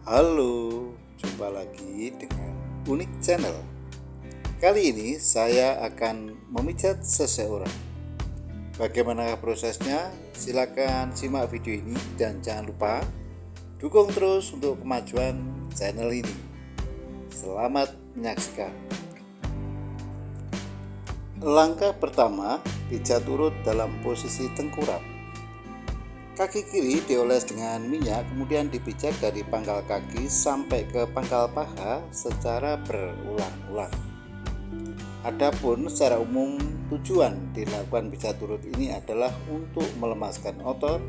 Halo, jumpa lagi dengan Unik Channel. Kali ini saya akan memijat seseorang. Bagaimana prosesnya? Silakan simak video ini dan jangan lupa dukung terus untuk kemajuan channel ini. Selamat menyaksikan. Langkah pertama, pijat urut dalam posisi tengkurap. Kaki kiri dioles dengan minyak, kemudian dipijat dari pangkal kaki sampai ke pangkal paha secara berulang-ulang. Adapun secara umum tujuan dilakukan pijat urut ini adalah untuk melemaskan otot,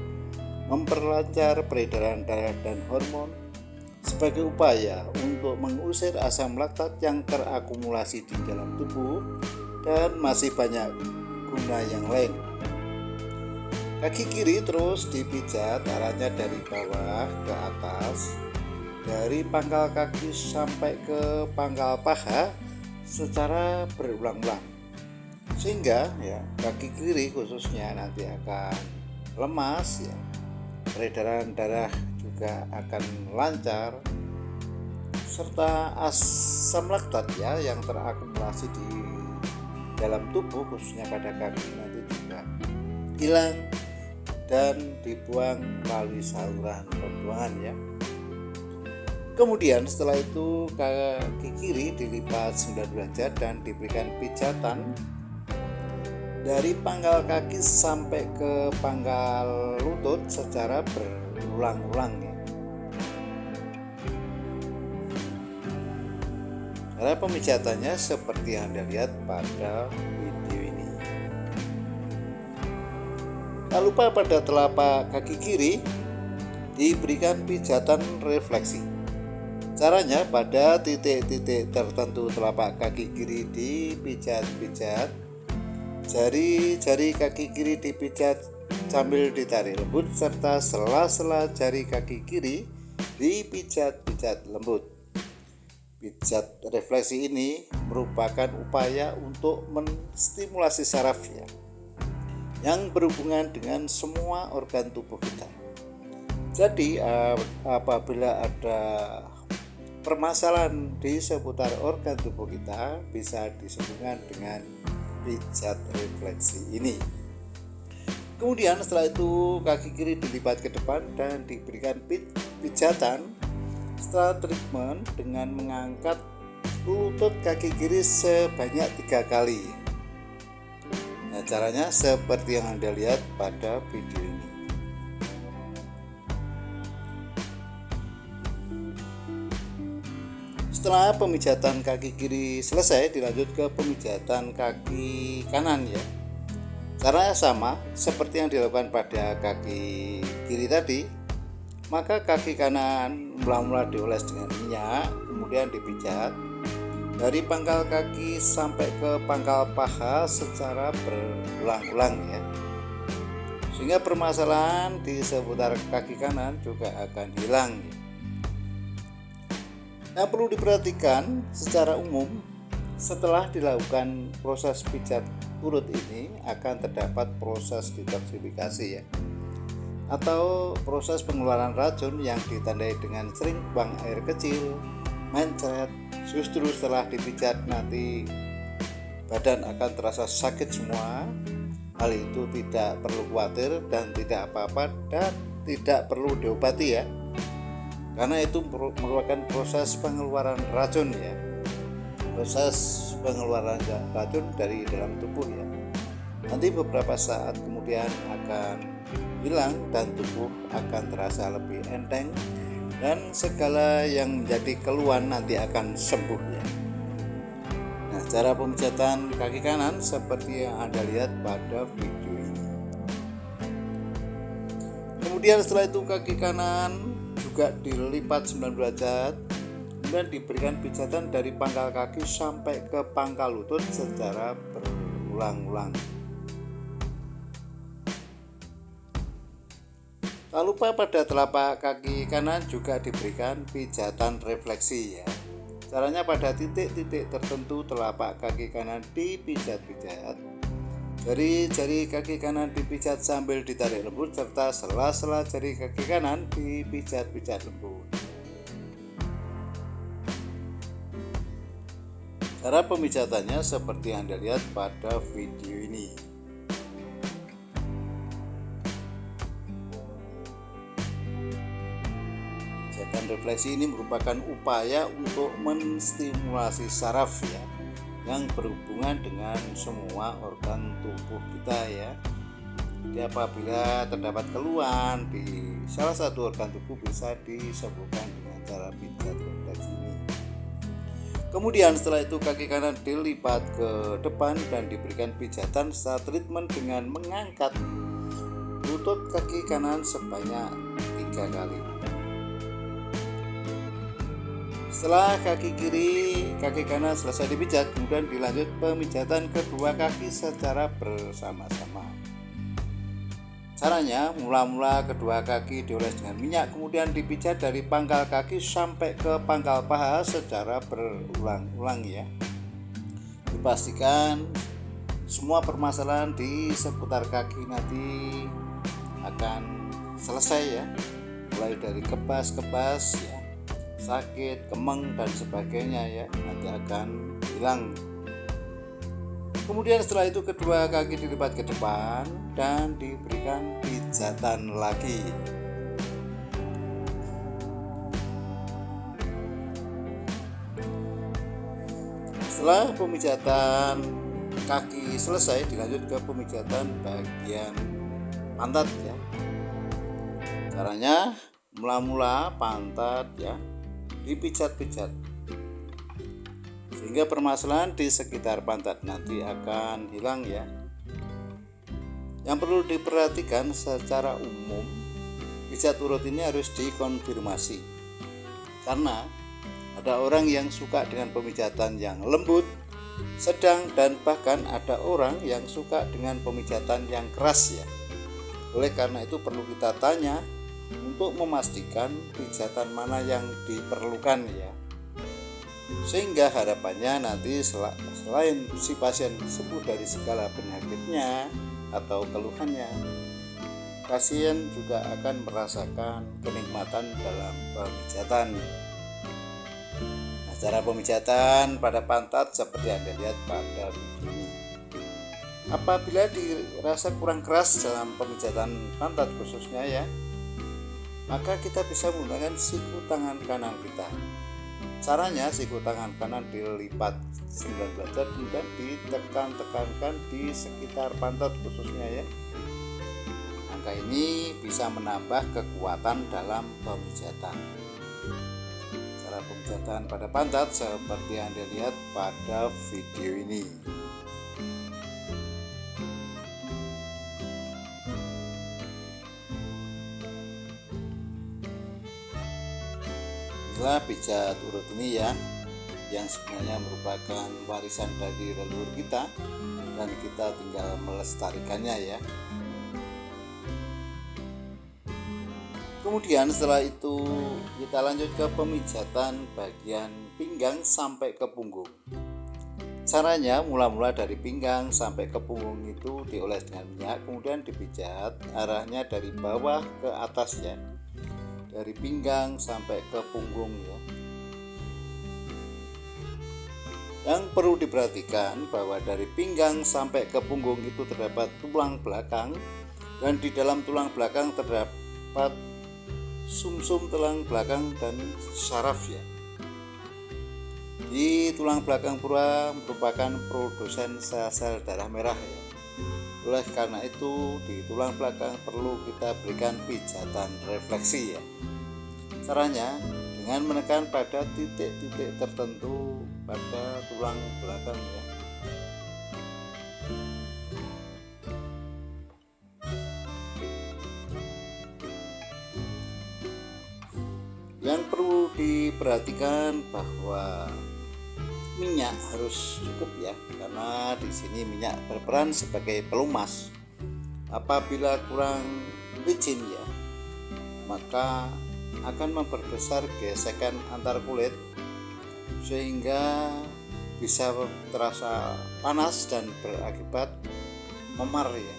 memperlancar peredaran darah dan hormon, sebagai upaya untuk mengusir asam laktat yang terakumulasi di dalam tubuh, dan masih banyak guna yang lain. Kaki kiri terus dipijat arahnya dari bawah ke atas, dari pangkal kaki sampai ke pangkal paha secara berulang-ulang, sehingga kaki kiri khususnya nanti akan lemas, peredaran darah juga akan lancar, serta asam laktat yang terakumulasi di dalam tubuh khususnya pada kaki nanti juga hilang dan dibuang melalui saluran pembuangan. Kemudian setelah itu kaki kiri dilipat 9 derajat dan diberikan pijatan dari pangkal kaki sampai ke pangkal lutut secara berulang-ulang. Cara pemijatannya seperti yang Anda lihat pada video ini. Tak lupa pada telapak kaki kiri diberikan pijatan refleksi. Caranya pada titik-titik tertentu telapak kaki kiri dipijat-pijat, jari-jari kaki kiri dipijat sambil ditarik lembut, serta sela-sela jari kaki kiri dipijat-pijat lembut. Pijat refleksi ini merupakan upaya untuk menstimulasi saraf yang berhubungan dengan semua organ tubuh kita. Jadi apabila ada permasalahan di seputar organ tubuh kita, bisa disambungkan dengan pijat refleksi ini. Kemudian setelah itu kaki kiri dilipat ke depan dan diberikan pijatan setelah treatment dengan mengangkat lutut kaki kiri sebanyak 3 kali. Nah, caranya seperti yang Anda lihat pada video ini. Setelah pemijatan kaki kiri selesai, dilanjut ke pemijatan kaki kanan. Caranya sama seperti yang dilakukan pada kaki kiri tadi. Maka kaki kanan mula-mula dioles dengan minyak, kemudian dipijat dari pangkal kaki sampai ke pangkal paha secara berulang-ulang, sehingga permasalahan di seputar kaki kanan juga akan hilang. Yang perlu diperhatikan secara umum, setelah dilakukan proses pijat urut ini akan terdapat proses detoksifikasi, atau proses pengeluaran racun yang ditandai dengan sering buang air kecil, mencret. Justru setelah dipijat nanti badan akan terasa sakit semua. Hal itu tidak perlu khawatir dan tidak apa-apa dan tidak perlu diobati, karena itu merupakan proses pengeluaran racun, proses pengeluaran racun dari dalam tubuh, nanti beberapa saat kemudian akan hilang dan tubuh akan terasa lebih enteng dan segala yang menjadi keluhan nanti akan sembuh. Nah, cara pemijatan kaki kanan seperti yang Anda lihat pada video ini. Kemudian setelah itu kaki kanan juga dilipat 9 derajat, kemudian diberikan pijatan dari pangkal kaki sampai ke pangkal lutut secara berulang-ulang. Tak lupa pada telapak kaki kanan juga diberikan pijatan refleksi. Caranya pada titik-titik tertentu telapak kaki kanan dipijat-pijat, jari-jari kaki kanan dipijat sambil ditarik lembut, serta sela-sela jari kaki kanan dipijat-pijat lembut. Cara pemijatannya seperti yang Anda lihat pada video ini. Pemijatan refleksi ini merupakan upaya untuk menstimulasi saraf ya, yang berhubungan dengan semua organ tubuh kita ya. Jadi apabila terdapat keluhan di salah satu organ tubuh bisa disembuhkan dengan cara pijat refleksi ini. Kemudian setelah itu kaki kanan dilipat ke depan dan diberikan pijatan setelah treatment dengan mengangkat lutut kaki kanan sebanyak 3 kali. Setelah kaki kanan selesai dipijat, kemudian dilanjut pemijatan kedua kaki secara bersama-sama. Caranya, mula-mula kedua kaki dioles dengan minyak, kemudian dipijat dari pangkal kaki sampai ke pangkal paha secara berulang-ulang ya. Dipastikan semua permasalahan di seputar kaki nanti akan selesai ya, mulai dari kebas ya, sakit, kemeng dan sebagainya ya, nanti akan hilang. Kemudian setelah itu kedua kaki dilipat ke depan dan diberikan pijatan lagi. Setelah pemijatan kaki selesai, dilanjut ke pemijatan bagian pantat ya. Caranya, mula-mula pantat ya dipijat-pijat sehingga permasalahan di sekitar pantat nanti akan hilang ya. Yang perlu diperhatikan secara umum, pijat urut ini harus dikonfirmasi karena ada orang yang suka dengan pemijatan yang lembut, sedang, dan bahkan ada orang yang suka dengan pemijatan yang keras ya. Oleh karena itu perlu kita tanya untuk memastikan pijatan mana yang diperlukan ya, sehingga harapannya nanti selain si pasien sembuh dari segala penyakitnya atau keluhannya, pasien juga akan merasakan kenikmatan dalam pemijatan. Nah, cara pemijatan pada pantat seperti yang Anda lihat pada video ini. Apabila dirasa kurang keras dalam pemijatan pantat khususnya ya, maka kita bisa menggunakan siku tangan kanan kita. Caranya, siku tangan kanan dilipat 9 derajat kemudian ditekan-tekankan di sekitar pantat khususnya ya. Angka ini bisa menambah kekuatan dalam pemijatan. Cara pemijatan pada pantat seperti yang Anda lihat pada video ini. Inilah pijat urut ini ya, yang sebenarnya merupakan warisan dari leluhur kita dan kita tinggal melestarikannya ya. Kemudian setelah itu kita lanjut ke pemijatan bagian pinggang sampai ke punggung. Caranya, mula-mula dari pinggang sampai ke punggung itu dioles dengan minyak, kemudian dipijat arahnya dari bawah ke atas ya, dari pinggang sampai ke punggung ya. Yang perlu diperhatikan bahwa dari pinggang sampai ke punggung itu terdapat tulang belakang, dan di dalam tulang belakang terdapat sumsum tulang belakang dan saraf ya. Di tulang belakang pura merupakan produsen sel-sel darah merah ya. Oleh karena itu di tulang belakang perlu kita berikan pijatan refleksi ya. Caranya dengan menekan pada titik-titik tertentu pada tulang belakang ya. Yang perlu diperhatikan bahwa minyak harus cukup ya, karena di sini minyak berperan sebagai pelumas. Apabila kurang licin ya, maka akan memperbesar gesekan antar kulit sehingga bisa terasa panas dan berakibat memar ya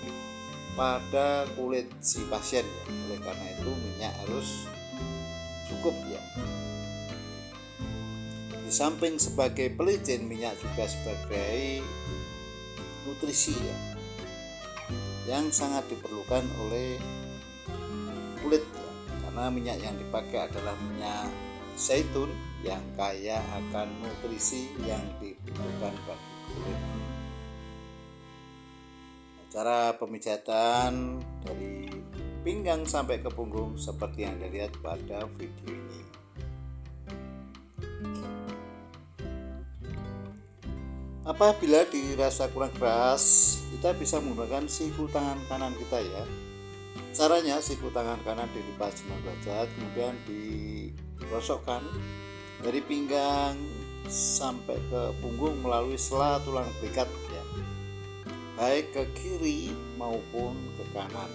pada kulit si pasien ya. Oleh karena itu minyak harus cukup ya. Di Di samping sebagai pelicin, minyak juga sebagai nutrisi ya, yang sangat diperlukan oleh kulit ya, karena minyak yang dipakai adalah minyak zaitun yang kaya akan nutrisi yang dibutuhkan bagi kulit. Cara pemijatan dari pinggang sampai ke punggung seperti yang dilihat pada video ini. Apabila dirasa kurang keras, kita bisa menggunakan siku tangan kanan kita ya. Caranya, siku tangan kanan dilipat 90 derajat, kemudian digosokkan dari pinggang sampai ke punggung melalui sela tulang belikat ya, baik ke kiri maupun ke kanan.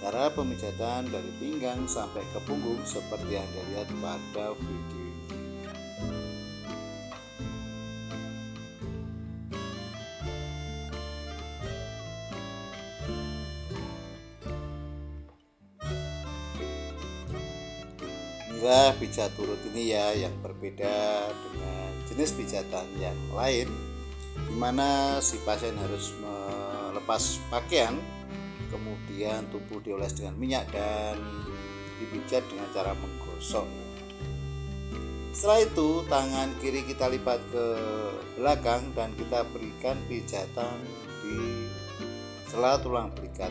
Cara pemijatan dari pinggang sampai ke punggung seperti yang dilihat pada video ini. Inilah pijat turut ini ya, yang berbeda dengan jenis pijatan yang lain, di mana si pasien harus melepas pakaian, kemudian tubuh dioles dengan minyak dan dipijat dengan cara menggosok. Setelah itu tangan kiri kita lipat ke belakang dan kita berikan pijatan di sela tulang belikat.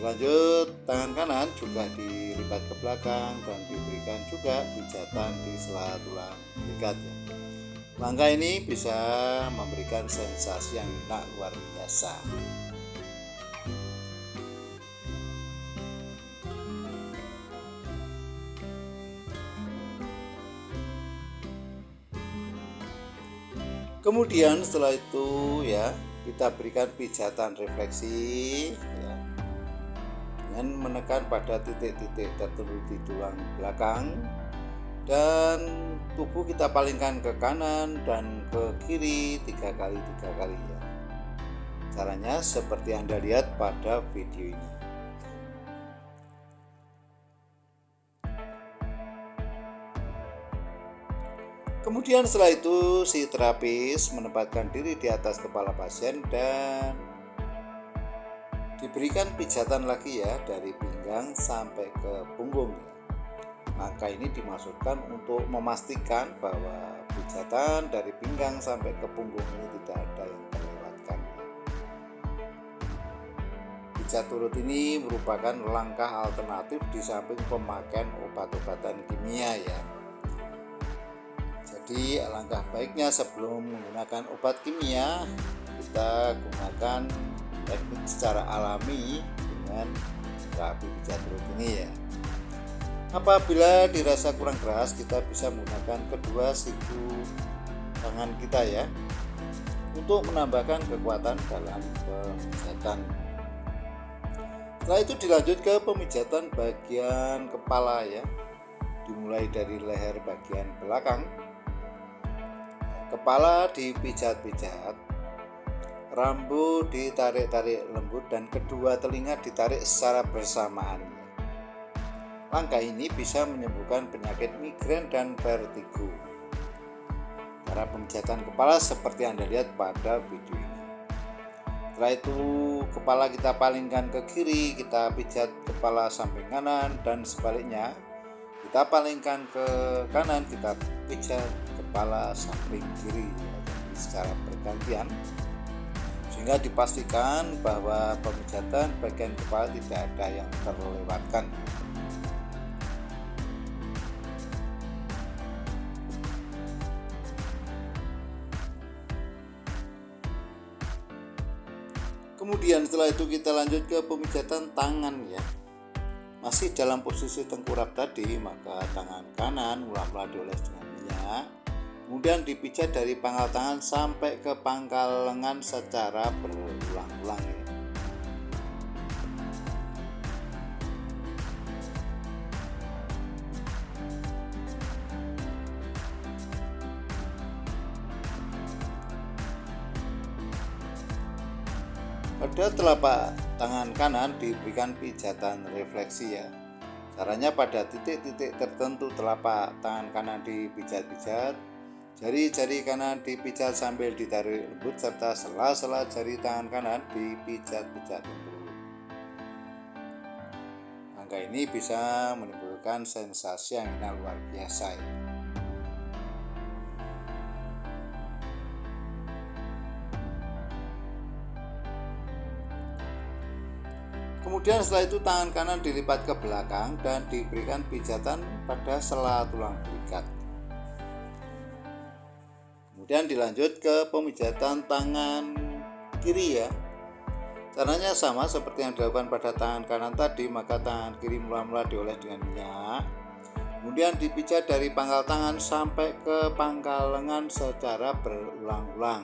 Lanjut, tangan kanan juga dilipat ke belakang dan diberikan juga pijatan di sela tulang belikat ya. Langkah ini bisa memberikan sensasi yang enak luar biasa. Kemudian setelah itu ya, kita berikan pijatan refleksi ya, dengan menekan pada titik-titik tertentu di tulang belakang, dan tubuh kita palingkan ke kanan dan ke kiri 3 kali ya. Caranya seperti Anda lihat pada video ini. Kemudian setelah itu si terapis menempatkan diri di atas kepala pasien dan diberikan pijatan lagi ya, dari pinggang sampai ke punggung. Langkah ini dimaksudkan untuk memastikan bahwa pijatan dari pinggang sampai ke punggung ini tidak ada yang terlewatkan. Pijat turut ini merupakan langkah alternatif di samping pemakaian obat-obatan kimia ya. Jadi alangkah baiknya sebelum menggunakan obat kimia, kita gunakan teknik secara alami dengan terapi pijat turut ini ya. Apabila dirasa kurang keras, kita bisa menggunakan kedua siku tangan kita ya, untuk menambahkan kekuatan dalam pemijatan. Setelah itu dilanjut ke pemijatan bagian kepala ya, dimulai dari leher bagian belakang. Kepala dipijat-pijat, rambut ditarik-tarik lembut, dan kedua telinga ditarik secara bersamaan. Langkah ini bisa menyembuhkan penyakit migrain dan vertigo. Cara pemijatan kepala seperti Anda lihat pada video ini. Setelah itu kepala kita palingkan ke kiri, kita pijat kepala samping kanan, dan sebaliknya kita palingkan ke kanan, kita pijat kepala samping kiri ya, secara bergantian, sehingga dipastikan bahwa pemijatan bagian kepala tidak ada yang terlewatkan. Kemudian setelah itu kita lanjut ke pemijatan tangan ya. Masih dalam posisi tengkurap tadi, maka tangan kanan mula-mula dioles dengan minyak, kemudian dipijat dari pangkal tangan sampai ke pangkal lengan secara berulang-ulang ya. Pada telapak tangan kanan diberikan pijatan refleksi ya, Caranya pada titik-titik tertentu telapak tangan kanan dipijat-pijat, jari-jari kanan dipijat sambil ditarik lembut, serta sela-sela jari tangan kanan dipijat-pijat lembut. Langkah ini bisa menimbulkan sensasi yang luar biasa ya. Kemudian setelah itu tangan kanan dilipat ke belakang dan diberikan pijatan pada sela tulang belikat. Kemudian dilanjut ke pemijatan tangan kiri ya. Caranya sama seperti yang dilakukan pada tangan kanan tadi, maka tangan kiri mula-mula dioles dengan minyak. Kemudian dipijat dari pangkal tangan sampai ke pangkal lengan secara berulang-ulang.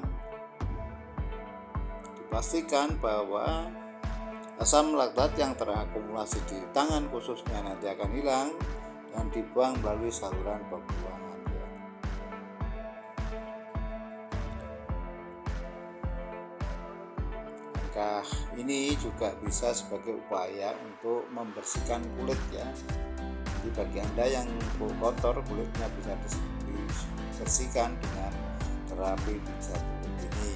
Dipastikan bahwa asam laktat yang terakumulasi di tangan khususnya nanti akan hilang dan dibuang melalui saluran pembuangan ya. Langkah ini juga bisa sebagai upaya untuk membersihkan kulit ya. Jadi bagi Anda yang kotor, kulitnya bisa dibersihkan dengan terapi pijat kulit ini.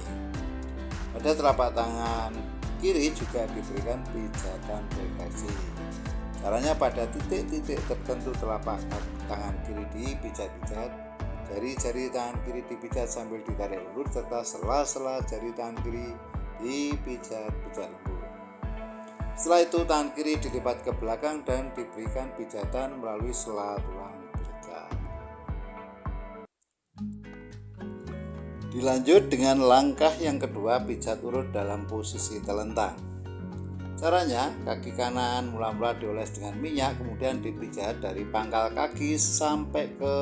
Pada telapak tangan kiri juga diberikan pijatan refleksi. Caranya pada titik-titik tertentu telapak tangan kiri dipijat-pijat, jari-jari tangan kiri dipijat sambil ditarik lembut, serta sela-sela jari tangan kiri dipijat-pijat lembut. Setelah itu tangan kiri dilipat ke belakang dan diberikan pijatan melalui sela tulang belikat. Dilanjut dengan langkah yang kedua, pijat urut dalam posisi telentang. Caranya, kaki kanan mula-mula dioles dengan minyak, kemudian dipijat dari pangkal kaki sampai ke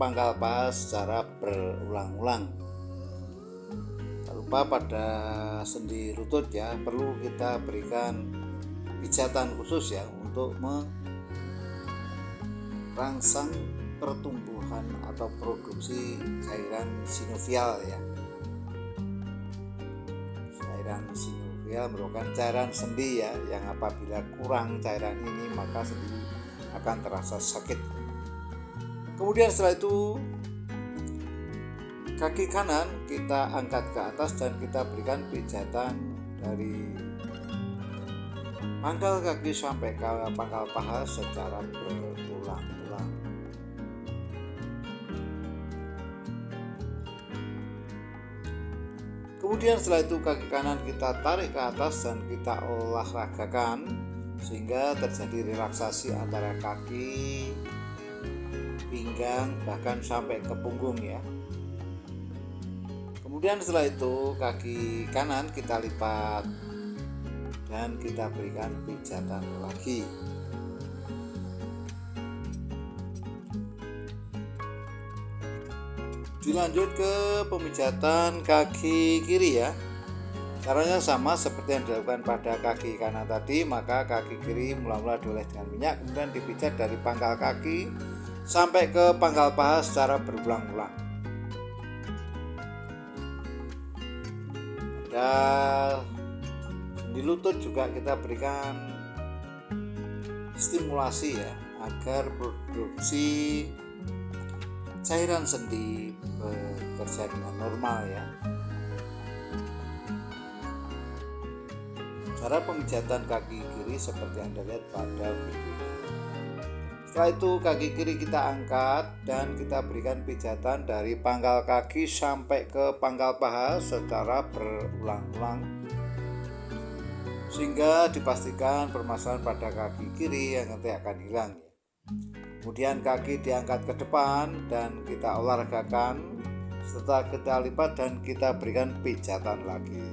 pangkal paha secara berulang-ulang. Tak lupa pada sendi lutut ya, perlu kita berikan pijatan khusus ya untuk merangsang pertumbuhan atau produksi cairan sinovial ya. Cairan sinovial merupakan cairan sendi ya, yang apabila kurang cairan ini maka sendi akan terasa sakit. Kemudian setelah itu kaki kanan kita angkat ke atas dan kita berikan pijatan dari pangkal kaki sampai ke pangkal paha secara berulang-ulang. Kemudian setelah itu kaki kanan kita tarik ke atas dan kita olahragakan sehingga terjadi relaksasi antara kaki, pinggang, bahkan sampai ke punggung ya. Kemudian setelah itu kaki kanan kita lipat dan kita berikan pijatan lagi. Dilanjut ke pemijatan kaki kiri ya. Caranya sama seperti yang dilakukan pada kaki kanan tadi, maka kaki kiri mula-mula dioles dengan minyak, kemudian dipijat dari pangkal kaki sampai ke pangkal paha secara berulang-ulang. Dan di lutut juga kita berikan stimulasi ya, agar produksi cairan sendi bekerja dengan normal ya. Cara pemijatan kaki kiri seperti yang Anda lihat pada video. Setelah itu kaki kiri kita angkat dan kita berikan pijatan dari pangkal kaki sampai ke pangkal paha secara berulang-ulang sehingga dipastikan permasalahan pada kaki kiri yang nanti akan hilang ya. Kemudian kaki diangkat ke depan dan kita olahragakan, setelah kita lipat dan kita berikan pijatan lagi.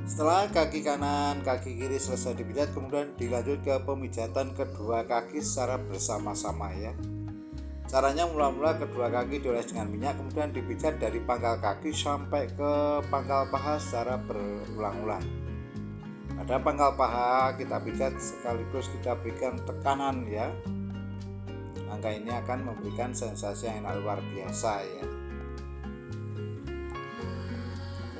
Setelah kaki kanan, kaki kiri selesai dipijat, kemudian dilanjut ke pemijatan kedua kaki secara bersama-sama ya. Caranya mula-mula kedua kaki dioles dengan minyak, kemudian dipijat dari pangkal kaki sampai ke pangkal paha secara berulang-ulang. Pada pangkal paha kita pijat sekaligus kita berikan tekanan ya. Langkah ini akan memberikan sensasi yang luar biasa ya.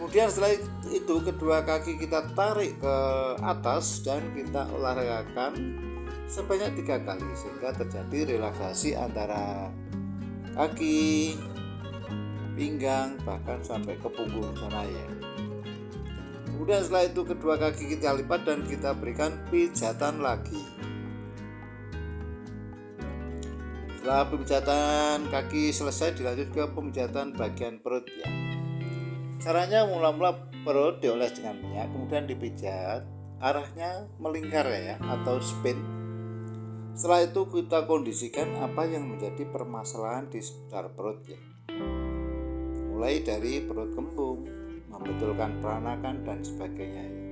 Kemudian setelah itu kedua kaki kita tarik ke atas dan kita olahragakan sebanyak 3 kali sehingga terjadi relaksasi antara kaki, pinggang, bahkan sampai ke punggung sana ya. Kemudian setelah itu kedua kaki kita lipat dan kita berikan pijatan lagi. Setelah pemijatan kaki selesai, dilanjut ke pemijatan bagian perut ya. Caranya mula-mula perut dioles dengan minyak, kemudian dipijat, arahnya melingkar ya atau spin. Setelah itu kita kondisikan apa yang menjadi permasalahan di seputar perut ya. Mulai dari perut kembung, membetulkan peranakan dan sebagainya ya.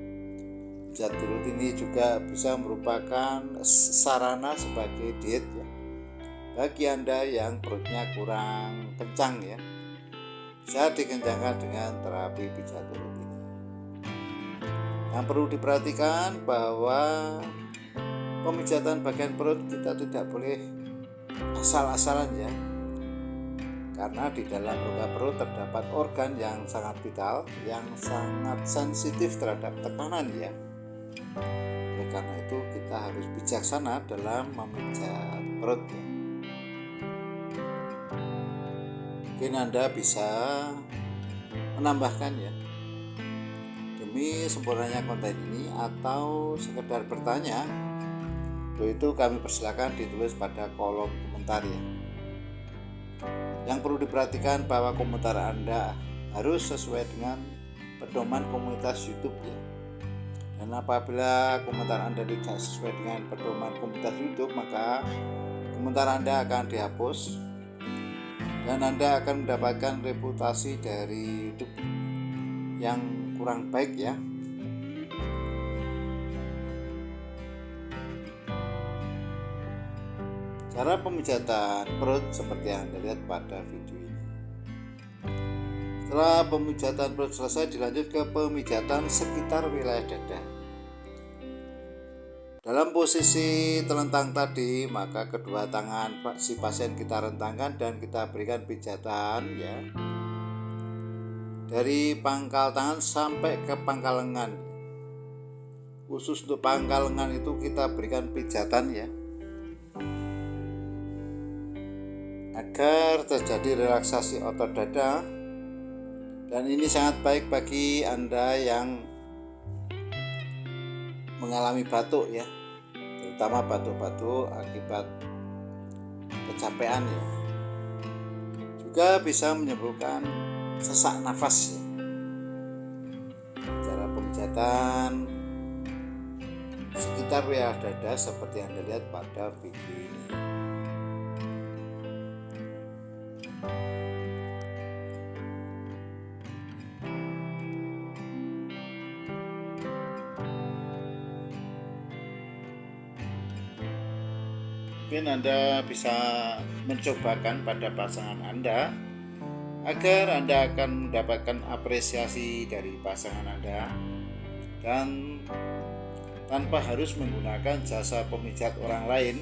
Pijat perut ini juga bisa merupakan sarana sebagai diet ya. Bagi Anda yang perutnya kurang kencang ya, bisa dikencangkan dengan terapi pijat perut ini. Yang perlu diperhatikan bahwa pemijatan bagian perut kita tidak boleh asal-asalan ya, karena di dalam rongga perut terdapat organ yang sangat vital, yang sangat sensitif terhadap tekanan ya. Oleh karena itu kita harus bijaksana dalam memijat perut ya. Mungkin Anda bisa menambahkan ya, demi sempurnanya konten ini atau sekedar bertanya, untuk itu kami persilakan ditulis pada kolom komentar ya. Yang perlu diperhatikan bahwa komentar Anda harus sesuai dengan pedoman komunitas YouTube ya. Dan apabila komentar Anda tidak sesuai dengan pedoman komunitas YouTube, maka komentar Anda akan dihapus dan Anda akan mendapatkan reputasi dari YouTube yang kurang baik ya. Cara pemijatan perut seperti yang Anda lihat pada video ini. Setelah pemijatan perut selesai, dilanjut ke pemijatan sekitar wilayah dada. Dalam posisi telentang tadi, maka kedua tangan si pasien kita rentangkan dan kita berikan pijatan ya, dari pangkal tangan sampai ke pangkal lengan. Khusus untuk pangkal lengan itu kita berikan pijatan ya, agar terjadi relaksasi otot dada. Dan ini sangat baik bagi Anda yang mengalami batuk ya, terutama batuk-batuk akibat kecapean ya. Juga bisa menyembuhkan sesak nafas ya. Cara pemijatan sekitar wilayah dada seperti yang Anda lihat pada video ini. Mungkin Anda bisa mencobakan pada pasangan Anda agar Anda akan mendapatkan apresiasi dari pasangan Anda, dan tanpa harus menggunakan jasa pemijat orang lain,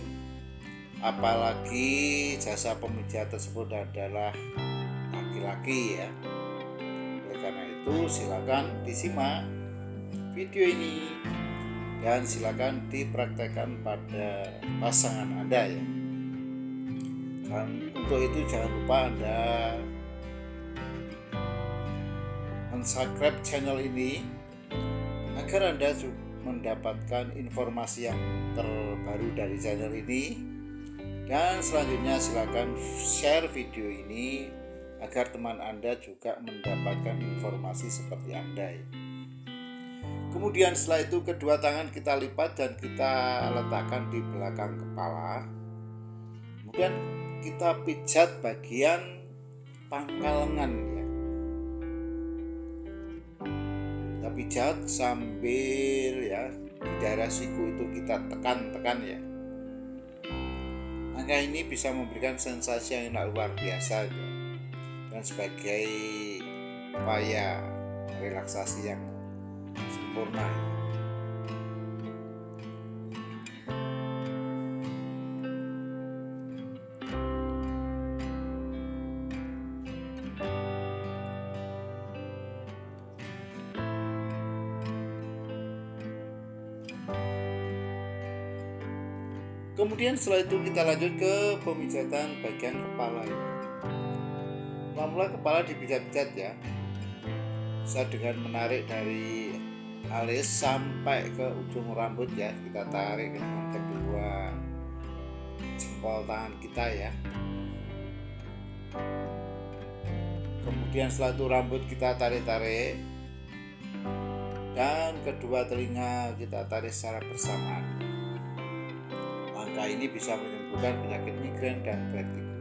apalagi jasa pemijat tersebut adalah laki-laki ya. Oleh karena itu silakan disimak video ini dan silakan dipraktekkan pada pasangan Anda ya. Dan untuk itu jangan lupa Anda subscribe channel ini agar Anda mendapatkan informasi yang terbaru dari channel ini. Dan selanjutnya silakan share video ini agar teman Anda juga mendapatkan informasi seperti Anda ya. Kemudian setelah itu kedua tangan kita lipat dan kita letakkan di belakang kepala. Kemudian kita pijat bagian pangkal lengan ya. Kita pijat sambil ya di daerah siku itu kita tekan-tekan ya. Angka ini bisa memberikan sensasi yang luar biasa ya. Dan sebagai upaya relaksasi yang sempurna. Kemudian setelah itu kita lanjut ke pemijatan bagian kepala. Mula-mula kepala dipijat-pijat ya, bisa dengan menarik dari alis sampai ke ujung rambut ya. Kita tarik dengan kedua jempol tangan kita ya. Kemudian setelah itu rambut kita tarik-tarik, dan kedua telinga kita tarik secara bersamaan. Langkah ini bisa menyembuhkan penyakit migrain dan vertigo.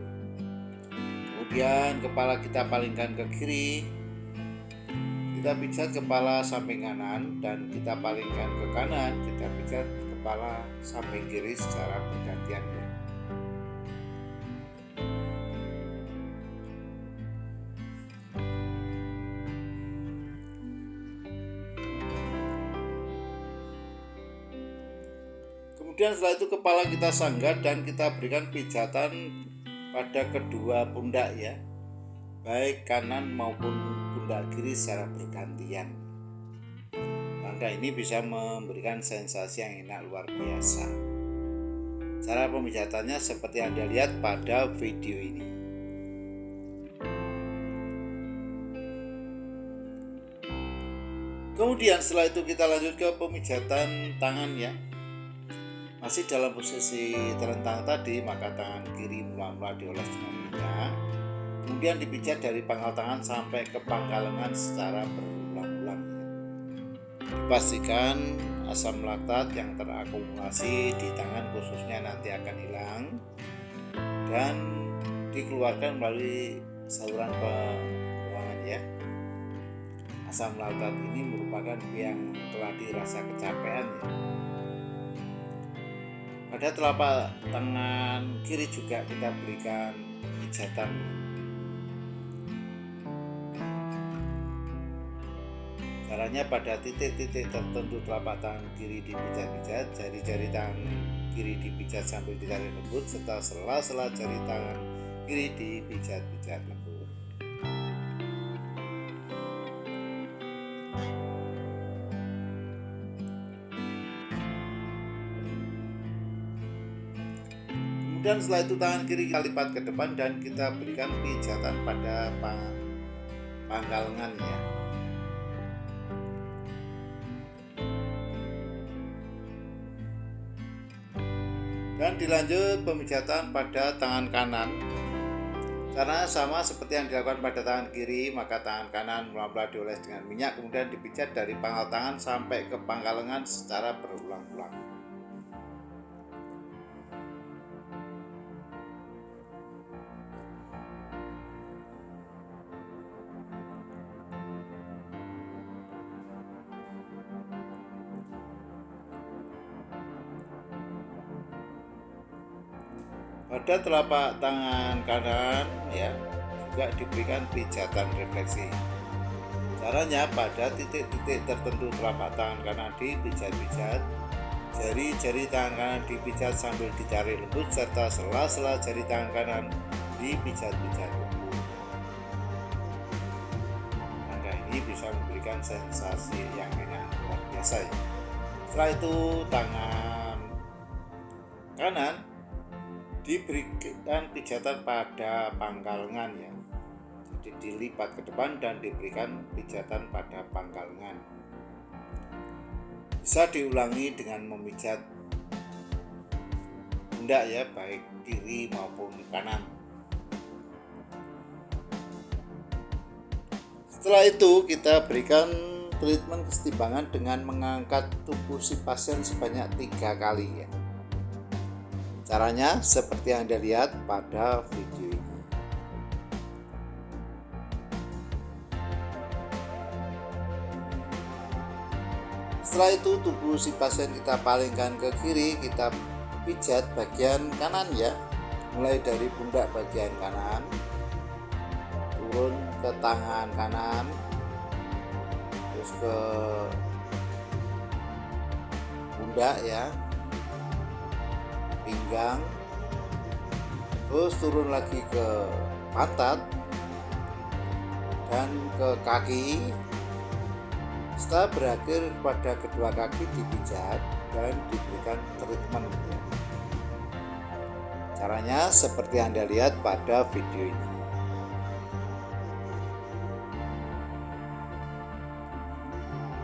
Kemudian kepala kita palingkan ke kiri, kita pijat kepala samping kanan, dan kita palingkan ke kanan, kita pijat kepala samping kiri secara bergantian. Kemudian setelah itu kepala kita sanggah dan kita berikan pijatan pada kedua pundak ya, baik kanan maupun pundak kiri secara bergantian. Langkah ini bisa memberikan sensasi yang enak luar biasa. Cara pemijatannya seperti yang Anda lihat pada video ini. Kemudian setelah itu kita lanjut ke pemijatan tangan ya. Masih dalam posisi terentang tadi, maka tangan kiri mula-mula dioles dengan minyak, kemudian dipijat dari pangkal tangan sampai ke pangkal lengan secara berulang-ulang. Dipastikan asam laktat yang terakumulasi di tangan khususnya nanti akan hilang dan dikeluarkan melalui saluran pembuangan ya. Asam laktat ini merupakan yang telah dirasa kecapean ya. Pada telapak tangan kiri juga kita berikan pijatan. Caranya pada titik-titik tertentu telapak tangan kiri dipijat-pijat, jari-jari tangan kiri dipijat sambil ditarik lembut, serta sela-sela jari tangan kiri dipijat-pijat lembut. Dan setelah itu tangan kiri kita lipat ke depan dan kita berikan pijatan pada pangkal lengan ya. Dan dilanjut pemijatan pada tangan kanan. Karena sama seperti yang dilakukan pada tangan kiri, maka tangan kanan mula-mula dioles dengan minyak, kemudian dipijat dari pangkal tangan sampai ke pangkal lengan secara berulang-ulang. Pada telapak tangan kanan ya juga diberikan pijatan refleksi. Caranya pada titik-titik tertentu telapak tangan kanan dipijat-pijat, jari-jari tangan kanan dipijat sambil ditarik lembut, serta sela-sela jari tangan kanan dipijat-pijat lembut. Langkah ini bisa memberikan sensasi yang enak luar biasa ya. Setelah itu tangan kanan diberikan pijatan pada pangkal lengan ya. Jadi dilipat ke depan dan diberikan pijatan pada pangkal lengan. Bisa diulangi dengan memijat pundak ya, baik kiri maupun kanan. Setelah itu kita berikan treatment kesetimbangan dengan mengangkat tubuh si pasien sebanyak 3 kali ya. Caranya seperti yang Anda lihat pada video ini. Setelah itu tubuh si pasien kita palingkan ke kiri, kita pijat bagian kanan ya. Mulai dari pundak bagian kanan, turun ke tangan kanan, terus ke pundak ya, pinggang, terus turun lagi ke pantat dan ke kaki. Setelah berakhir pada kedua kaki dipijat dan diberikan treatment. Caranya seperti yang Anda lihat pada video ini.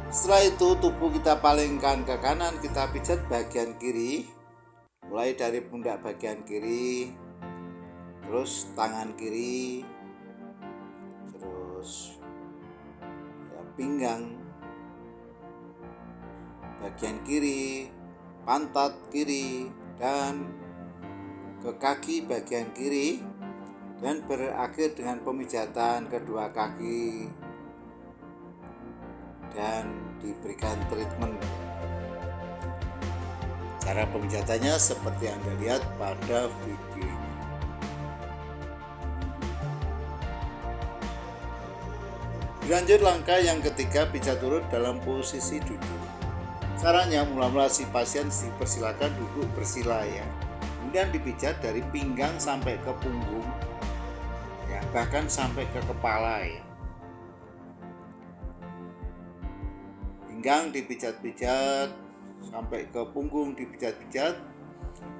Setelah itu tubuh kita palingkan ke kanan, kita pijat bagian kiri, mulai dari pundak bagian kiri, terus tangan kiri, terus ya, pinggang bagian kiri, pantat kiri, dan ke kaki bagian kiri, dan berakhir dengan pemijatan kedua kaki dan diberikan treatment. Cara pemijatannya seperti yang Anda lihat pada video ini. Lanjut langkah yang ketiga, pijat turun dalam posisi duduk. Caranya mula-mula si pasien dipersilakan duduk bersila ya. Kemudian dipijat dari pinggang sampai ke punggung ya, bahkan sampai ke kepala ya. Pinggang dipijat-pijat sampai ke punggung, dipijat-pijat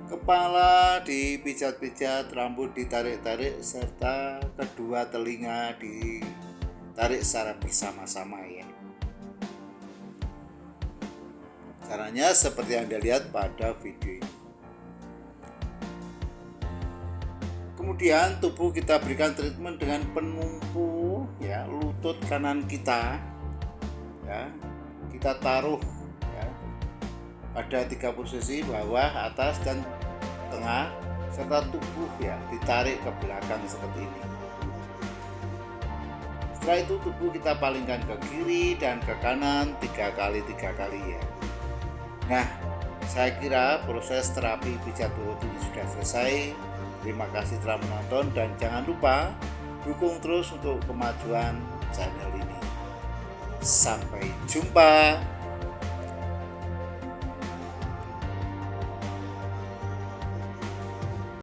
kepala, dipijat-pijat, rambut ditarik-tarik, serta kedua telinga ditarik secara bersama-sama ya. Caranya seperti yang Anda lihat pada video ini. Kemudian tubuh kita berikan treatment dengan penumpu ya, lutut kanan kita ya, kita taruh ya, pada 3 posisi, bawah, atas, dan tengah, serta tubuh ya ditarik ke belakang seperti ini. Setelah itu tubuh kita palingkan ke kiri dan ke kanan 3 kali ya. Nah, saya kira proses terapi pijat turut ini sudah selesai. Terima kasih telah menonton dan jangan lupa dukung terus untuk kemajuan channel ini. Sampai jumpa.